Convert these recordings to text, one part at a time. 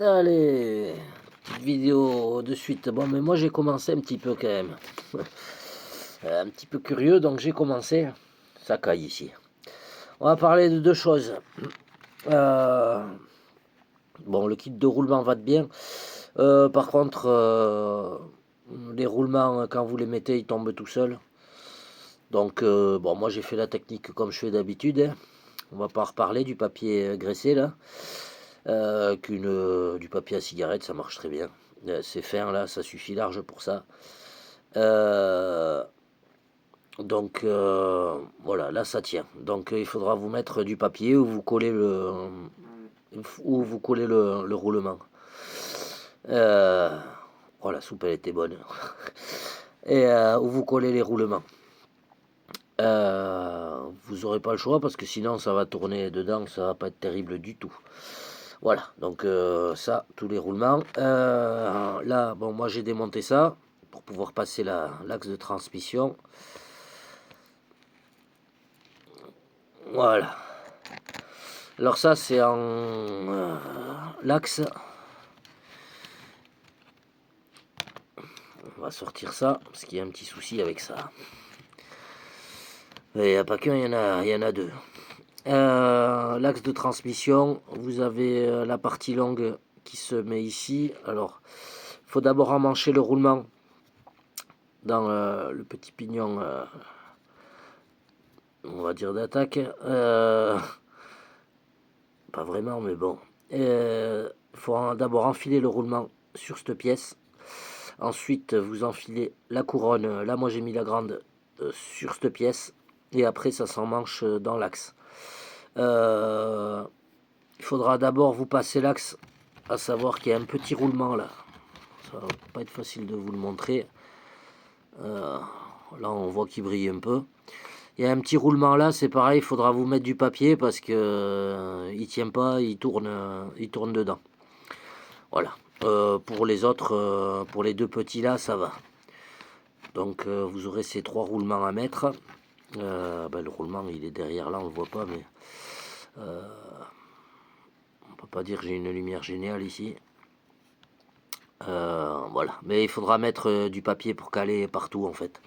Allez, petite vidéo de suite. Bon, mais moi j'ai commencé un petit peu quand même. Un petit peu curieux, donc j'ai commencé. Ça caille ici. On va parler de deux choses. Euh, bon, le kit de roulement va de bien. Par contre, les roulements, quand vous les mettez, ils tombent tout seuls. Donc, bon, moi j'ai fait la technique comme je fais d'habitude, hein. On va pas reparler du papier graissé là. Du papier à cigarette, ça marche très bien. C'est fin là, ça suffit large pour ça. Euh, voilà, là ça tient. Donc il faudra vous mettre du papier ou vous collez le roulement. Euh, voilà, la soupe elle était bonne. Et où vous collez les roulements. Vous n'aurez pas le choix parce que sinon ça va tourner dedans, ça va pas être terrible du tout. Voilà, donc ça, tous les roulements. Là, bon, moi j'ai démonté ça pour pouvoir passer l'axe de transmission. Voilà. Alors ça, c'est en l'axe. On va sortir ça, parce qu'il y a un petit souci avec ça. Il n'y a pas qu'un, il y en a deux. L'axe de transmission, vous avez la partie longue qui se met ici. Alors, il faut d'abord emmancher le roulement dans le petit pignon, on va dire d'attaque. Pas vraiment, mais bon. Il faut d'abord enfiler le roulement sur cette pièce. Ensuite, vous enfilez la couronne. Là, moi, j'ai mis la grande sur cette pièce. Et après, ça s'emmanche dans l'axe. Il faudra d'abord vous passer l'axe, à savoir qu'il y a un petit roulement là. Ça va pas être facile de vous le montrer. Là, on voit qu'il brille un peu. Il y a un petit roulement là, c'est pareil, il faudra vous mettre du papier parce que il tient pas, il tourne dedans. Voilà. Pour les autres, pour les deux petits là, ça va. Donc vous aurez ces trois roulements à mettre. Le roulement il est derrière là, on le voit pas, mais on peut pas dire que j'ai une lumière géniale ici. Voilà. Mais il faudra mettre du papier pour caler partout en fait.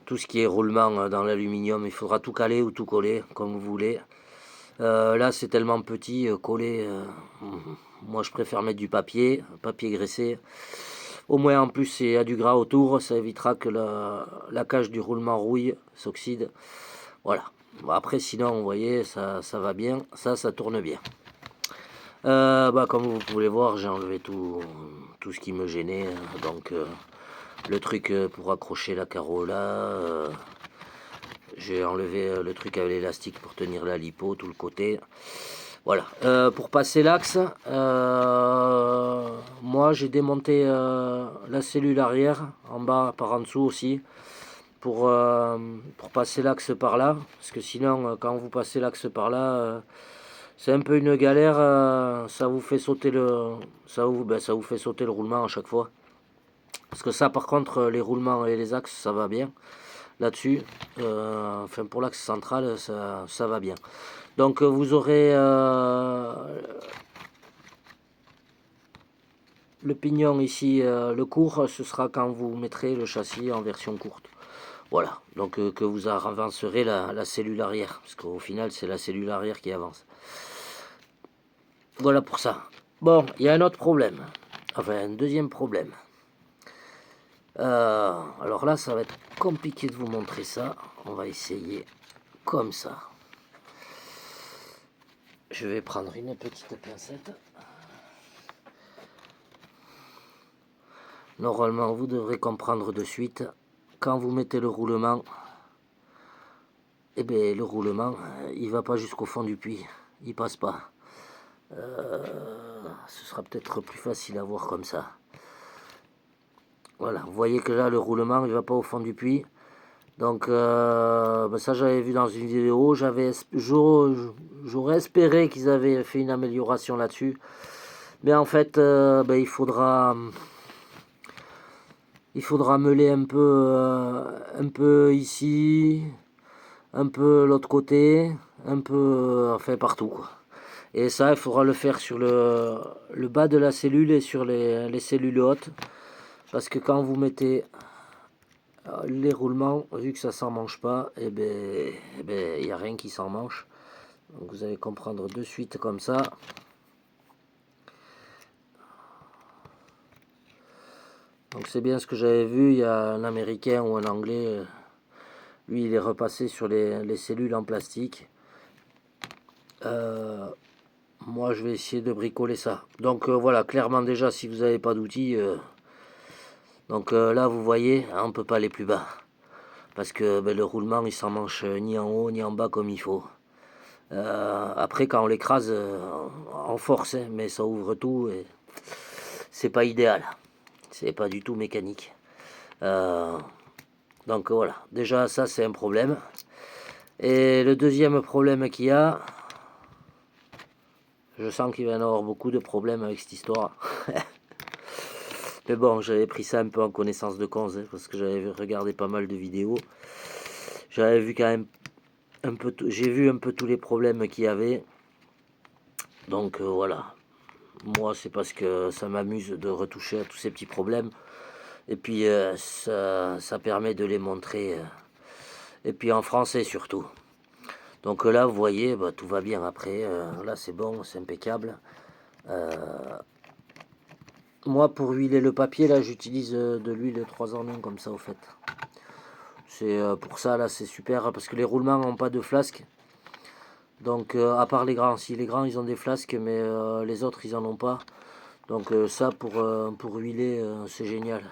Tout ce qui est roulement dans l'aluminium, il faudra tout caler ou tout coller, comme vous voulez. Là, c'est tellement petit, collé. Moi, je préfère mettre du papier graissé. Au moins, en plus, il y a du gras autour. Ça évitera que la cage du roulement rouille, s'oxyde. Voilà. Bon, après, sinon, vous voyez, ça va bien. Ça tourne bien. Comme vous pouvez voir, j'ai enlevé tout ce qui me gênait. Donc, le truc pour accrocher la carreau là. J'ai enlevé le truc avec l'élastique pour tenir la lipo, tout le côté. Voilà. Pour passer l'axe, moi j'ai démonté la cellule arrière, en bas par en dessous aussi, pour passer l'axe par là. Parce que sinon, quand vous passez l'axe par là, c'est un peu une galère. Ça vous fait sauter ça vous fait sauter le roulement à chaque fois. Parce que ça, par contre, les roulements et les axes, ça va bien là-dessus. Enfin, pour l'axe central, ça va bien. Donc, vous aurez le pignon ici, le court, ce sera quand vous mettrez le châssis en version courte. Voilà, donc que vous avancerez la cellule arrière, parce qu'au final, c'est la cellule arrière qui avance. Voilà pour ça. Bon, il y a un autre problème. Enfin, un deuxième problème. Alors là, ça va être compliqué de vous montrer ça. On va essayer comme ça. Je vais prendre une petite pincette. Normalement, vous devrez comprendre de suite. Quand vous mettez le roulement, le roulement, il va pas jusqu'au fond du puits. Il passe pas. Ce sera peut-être plus facile à voir comme ça. Voilà, vous voyez que là, le roulement, il va pas au fond du puits. Donc, ça, j'avais vu dans une vidéo. J'aurais espéré qu'ils avaient fait une amélioration là-dessus. Mais en fait, il faudra meuler un peu ici, un peu l'autre côté, un peu, enfin partout, quoi. Et ça, il faudra le faire sur le bas de la cellule et sur les cellules hautes. Parce que quand vous mettez les roulements, vu que ça s'en mange pas, et ben, il n'y a rien qui s'en mange. Donc vous allez comprendre de suite comme ça. Donc c'est bien ce que j'avais vu, il y a un Américain ou un Anglais, lui il est repassé sur les cellules en plastique. Moi je vais essayer de bricoler ça. Donc voilà, clairement déjà si vous n'avez pas d'outils, donc là vous voyez, hein, on ne peut pas aller plus bas. Parce que ben, le roulement il s'en mange ni en haut ni en bas comme il faut. Après quand on l'écrase en force, hein, mais ça ouvre tout et c'est pas idéal. C'est pas du tout mécanique. Donc voilà, déjà ça c'est un problème. Et le deuxième problème qu'il y a, je sens qu'il va y en avoir beaucoup de problèmes avec cette histoire. Mais bon, j'avais pris ça un peu en connaissance de cause, hein, parce que j'avais regardé pas mal de vidéos. J'avais vu quand même un peu, j'ai vu un peu tous les problèmes qu'il y avait. Donc voilà, moi c'est parce que ça m'amuse de retoucher à tous ces petits problèmes. Et puis ça permet de les montrer. Et puis en français surtout. Donc là, vous voyez, bah, tout va bien après. Là, c'est bon, c'est impeccable. Moi, pour huiler le papier, là, j'utilise de l'huile 3 en 1 comme ça, au fait. C'est pour ça, là, c'est super, parce que les roulements n'ont pas de flasque. Donc, à part les grands. Si les grands, ils ont des flasques, mais les autres, ils en ont pas. Donc, ça, pour huiler, c'est génial.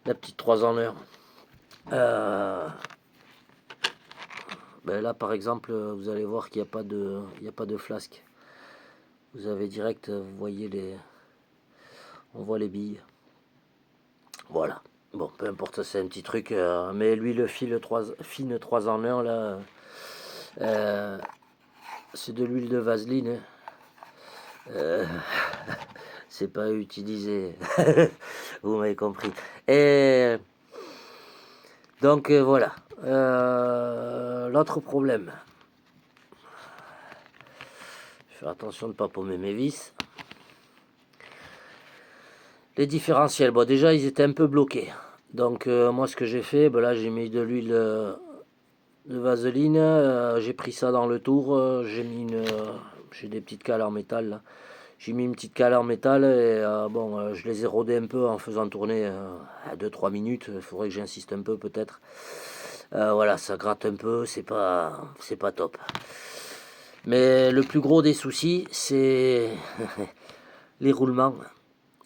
La petite 3 en 1. Ben là, par exemple, vous allez voir qu'il n'y a il a pas de flasque. Vous avez direct, vous voyez on voit les billes. Voilà. Bon, peu importe, c'est un petit truc. Mais lui, le fine 3 en 1, là, euh, c'est de l'huile de vaseline. Hein. C'est pas utilisé. Vous m'avez compris. Et donc, voilà. L'autre problème. Je vais faire attention de ne pas paumer mes vis. Les différentiels, bon déjà ils étaient un peu bloqués. Donc moi ce que j'ai fait, ben là j'ai mis de l'huile de vaseline, j'ai pris ça dans le tour, j'ai des petites cales en métal là. J'ai mis une petite cale en métal et bon je les ai rodées un peu en faisant tourner à 2-3 minutes, il faudrait que j'insiste un peu peut-être. Voilà, ça gratte un peu, c'est pas top. Mais le plus gros des soucis, c'est les roulements.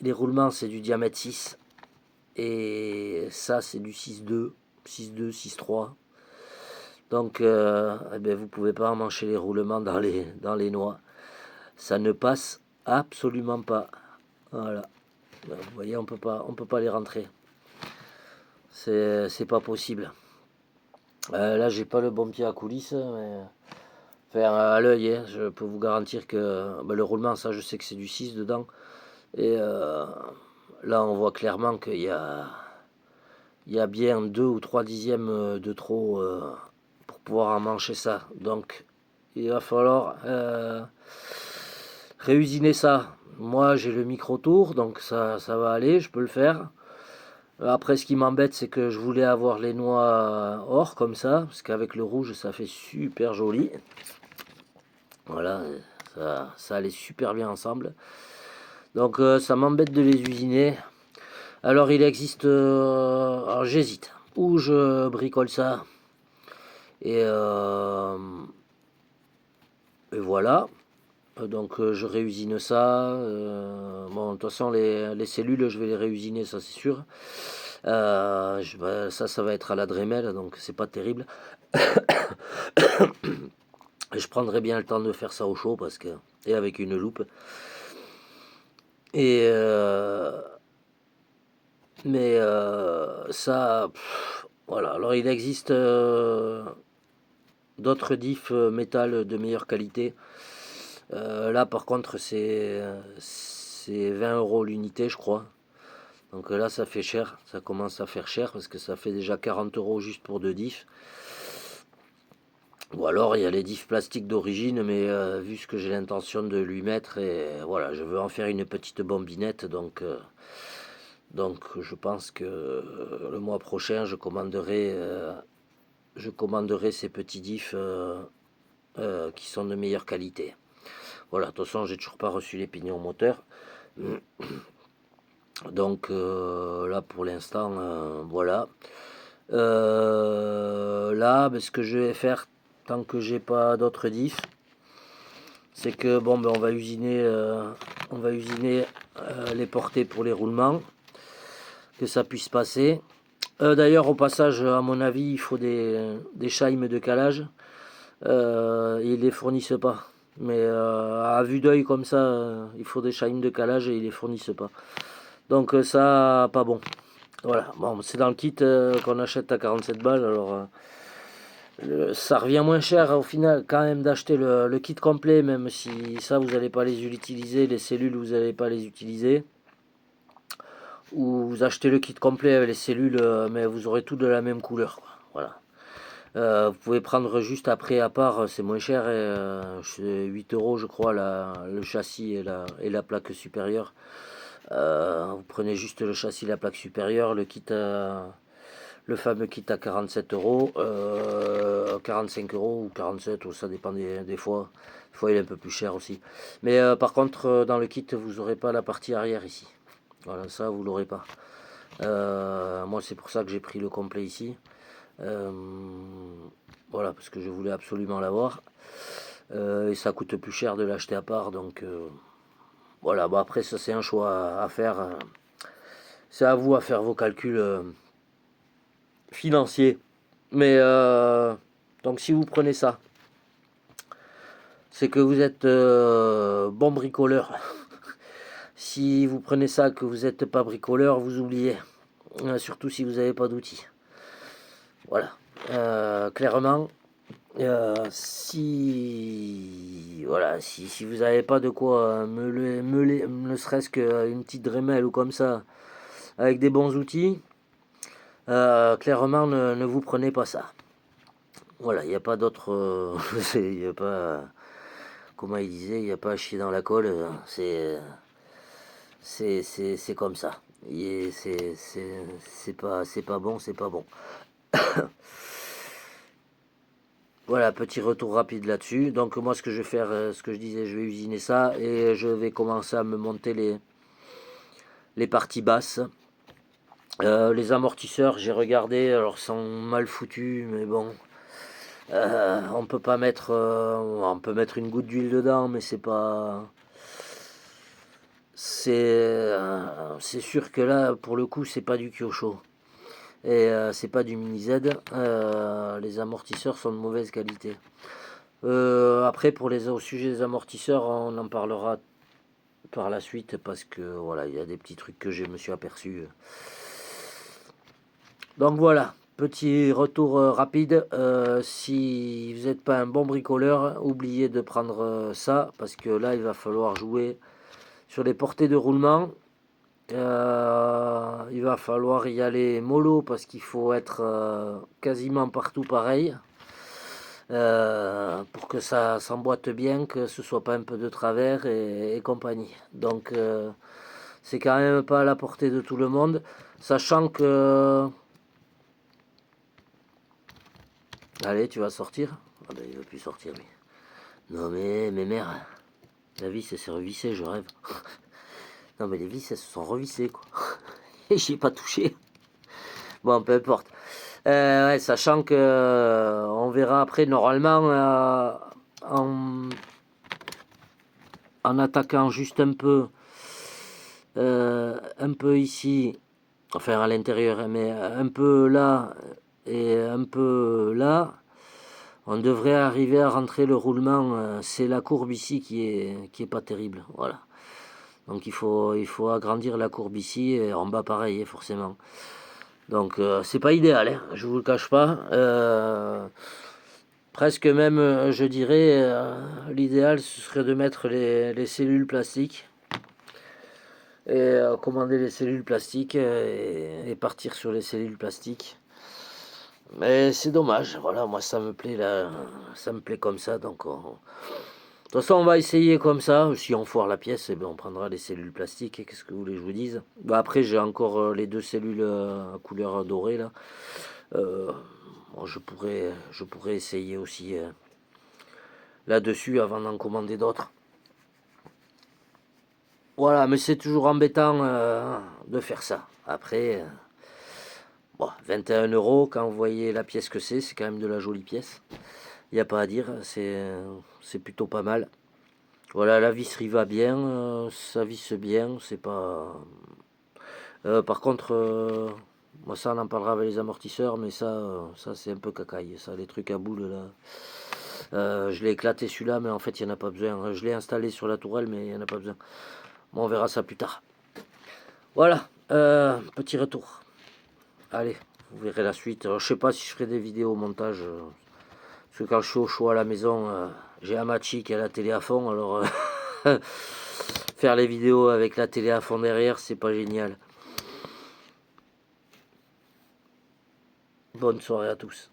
Les roulements, c'est du diamètre 6. Et ça, c'est du 6,2, 6,2, 6,3. Donc, eh bien, vous ne pouvez pas emmancher les roulements dans les noix. Ça ne passe absolument pas. Voilà. Vous voyez, on peut pas les rentrer. C'est pas possible. Là, j'ai pas le bon pied à coulisses, mais enfin, à l'œil, hein, je peux vous garantir que ben, le roulement, ça, je sais que c'est du 6 dedans. Et là, on voit clairement il y a bien 2 ou 3 dixièmes de trop pour pouvoir emmancher ça. Donc, il va falloir réusiner ça. Moi, j'ai le micro-tour, donc ça va aller, je peux le faire. Après, ce qui m'embête, c'est que je voulais avoir les noix or, comme ça, parce qu'avec le rouge, ça fait super joli. Voilà, ça allait super bien ensemble. Donc, ça m'embête de les usiner. Alors il existe, alors j'hésite, ou je bricole ça, et, et voilà, donc je réusine ça, bon de toute façon les cellules je vais les réusiner, ça c'est sûr, ça va être à la Dremel, donc c'est pas terrible, je prendrai bien le temps de faire ça au chaud, parce que, et avec une loupe, et mais ça, voilà. Alors il existe d'autres diffs métal de meilleure qualité. Là par contre c'est 20 € l'unité je crois. Donc là ça fait cher, ça commence à faire cher parce que ça fait déjà 40 € juste pour deux diffs. Ou alors il y a les diffs plastiques d'origine, mais vu ce que j'ai l'intention de lui mettre, et voilà, je veux en faire une petite bombinette, donc je pense que le mois prochain je commanderai ces petits diffs qui sont de meilleure qualité. Voilà, de toute façon j'ai toujours pas reçu les pignons moteurs. Donc là pour l'instant, voilà. Là, ce que je vais faire tant que j'ai pas d'autres diffs, c'est que bon, on va usiner, les portées pour les roulements, que ça puisse passer. D'ailleurs, au passage, à mon avis, il faut des chimes de calage. Ils les fournissent pas. Mais à vue d'œil comme ça, il faut des chimes de calage et ils les fournissent pas. Donc ça, pas bon. Voilà, bon, c'est dans le kit qu'on achète à 47 balles. Alors ça revient moins cher au final quand même d'acheter le kit complet, même si ça vous n'allez pas les utiliser, les cellules vous n'allez pas les utiliser. Ou vous achetez le kit complet avec les cellules, mais vous aurez tout de la même couleur, quoi. Voilà. Vous pouvez prendre juste après à part, c'est moins cher, c'est 8 euros je crois le châssis et la plaque supérieure. Vous prenez juste le châssis et la plaque supérieure, le fameux kit à 47 euros, 45 euros ou 47, ça dépend des fois. Des fois il est un peu plus cher aussi. Mais par contre dans le kit vous n'aurez pas la partie arrière ici. Voilà, ça vous l'aurez pas. Moi c'est pour ça que j'ai pris le complet ici. Voilà, parce que je voulais absolument l'avoir. Et ça coûte plus cher de l'acheter à part, donc voilà. Bon, après ça c'est un choix à faire. C'est à vous à faire vos calculs financiers. Mais donc si vous prenez ça, c'est que vous êtes bon bricoleur. Si vous prenez ça que vous n'êtes pas bricoleur, vous oubliez. Surtout si vous n'avez pas d'outils. Voilà. Clairement, si vous n'avez pas de quoi meuler, ne serait-ce qu'une petite Dremel ou comme ça, avec des bons outils, clairement ne vous prenez pas ça. Voilà, il n'y a pas d'autre. Il n'y a pas. Comment il disait, il n'y a pas à chier dans la colle. C'est comme ça. C'est pas bon, c'est pas bon. Voilà, petit retour rapide là-dessus. Donc moi, ce que je vais faire, ce que je disais, je vais usiner ça et je vais commencer à me monter les parties basses. Les amortisseurs, j'ai regardé, alors sont mal foutus, mais bon, on peut pas mettre, on peut mettre une goutte d'huile dedans, mais c'est pas, c'est sûr que là, pour le coup, c'est pas du Kyosho et c'est pas du Mini Z. Les amortisseurs sont de mauvaise qualité. Après, au sujet des amortisseurs, on en parlera par la suite parce que voilà, il y a des petits trucs que je me suis aperçu. Donc voilà, petit retour rapide. Si vous n'êtes pas un bon bricoleur, oubliez de prendre ça parce que là, il va falloir jouer sur les portées de roulement. Il va falloir y aller mollo parce qu'il faut être quasiment partout pareil. Pour que ça s'emboîte bien, que ce soit pas un peu de travers et compagnie. Donc c'est quand même pas à la portée de tout le monde, sachant que... Allez, tu vas sortir? Ah ben il va plus sortir lui. Non mais mères, la vis elle s'est revissée, je rêve. Non mais les vis elles se sont revissées quoi. Et j'y ai pas touché. Bon peu importe. Ouais, sachant que on verra après normalement en attaquant juste un peu ici, enfin à l'intérieur, mais un peu là et un peu là, on devrait arriver à rentrer le roulement. C'est la courbe ici qui est pas terrible, voilà. Donc il faut agrandir la courbe ici et en bas pareil, forcément. Donc c'est pas idéal, hein, je vous le cache pas. Presque même, je dirais, l'idéal ce serait de mettre les cellules plastiques et commander les cellules plastiques et partir sur les cellules plastiques. Mais c'est dommage, voilà, moi ça me plaît là, ça me plaît comme ça, donc de toute façon on va essayer comme ça. Si on foire la pièce, eh bien, on prendra les cellules plastiques, et qu'est-ce que vous voulez que je vous dise. Bah, après j'ai encore les deux cellules à couleur dorée là. Euh, bon, je pourrais essayer aussi là-dessus avant d'en commander d'autres. Voilà, mais c'est toujours embêtant de faire ça. Après, bon, 21 euros, quand vous voyez la pièce que c'est quand même de la jolie pièce. Il n'y a pas à dire, c'est plutôt pas mal. Voilà, la visserie va bien, ça visse bien, c'est pas... par contre, moi ça on en parlera avec les amortisseurs, mais ça c'est un peu cacaille, ça, les trucs à boules là. Je l'ai éclaté celui-là, mais en fait il n'y en a pas besoin. Je l'ai installé sur la tourelle, mais il n'y en a pas besoin. Bon, on verra ça plus tard. Voilà, petit retour. Allez, vous verrez la suite. Alors, je sais pas si je ferai des vidéos au montage. Parce que quand je suis au chaud à la maison, j'ai Amachi qui a la télé à fond. Alors, faire les vidéos avec la télé à fond derrière, c'est pas génial. Bonne soirée à tous.